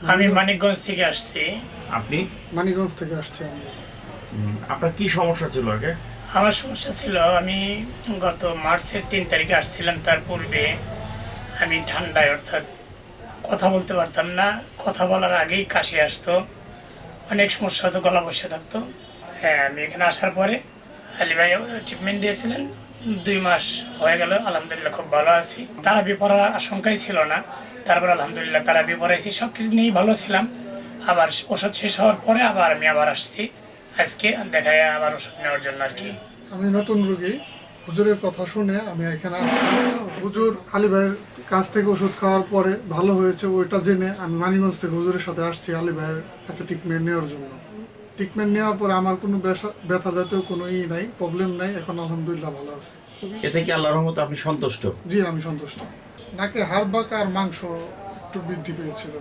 আমি মানিকগঞ্জ থেকে আসছি। আপনি? মানিকগঞ্জ থেকে আসছি আমি। আপনার কি সমস্যা ছিল আগে? আমার সমস্যা ছিল, আমি গত মার্চের 3 তারিখে আসছিলাম। তার পূর্বে আমি ঠান্ডায়, অর্থাৎ কথা বলতে পারতাম না। কথা বলার আগেই কাশি আসতো, অনেক সমস্যা হতো, গলা বসে থাকতো। হ্যাঁ, আমি এখানে আসার পরে আলী ভাই ট্রিটমেন্ট দিয়েছিলেন। 2 মাস হয়ে গেল, আলহামদুলিল্লাহ খুব ভালো আছি। তারাবি পড়ার আশঙ্কাই ছিল না, তারপর আলহামদুলিল্লাহ তারাবি পড়াইছি, সব কিছু নিয়েই ভালো ছিলাম। আবার ওষুধ শেষ হওয়ার পরে আমি আবার আসছি আজকে দেখায় আবার ওষুধ নেওয়ার জন্য আর কি। আমি নতুন রোগী, হুজুরের কথা শুনে আমি এখানে আসছি। হুজুর আলী ভাইয়ের কাছ থেকে ওষুধ খাওয়ার পরে ভালো হয়েছে, ওইটা জেনে আমি মানিকগঞ্জ থেকে হুজুরের সাথে আসছি আলী ভাইয়ের কাছে ট্রিটমেন্ট নেওয়ার জন্য। ট্রিটমেন্ট নেওয়ার পরে আমার কোনো ব্যথা জাতীয় কোনো নাই, প্রবলেম নাই, এখন আলহামদুলিল্লাহ ভালো আছে। এতে কি আল্লাহর রহমতে আপনি সন্তুষ্ট? জি, আমি সন্তুষ্ট। নাকে হাড় বাঁকা আর মাংস একটু বৃদ্ধি পেয়েছিল।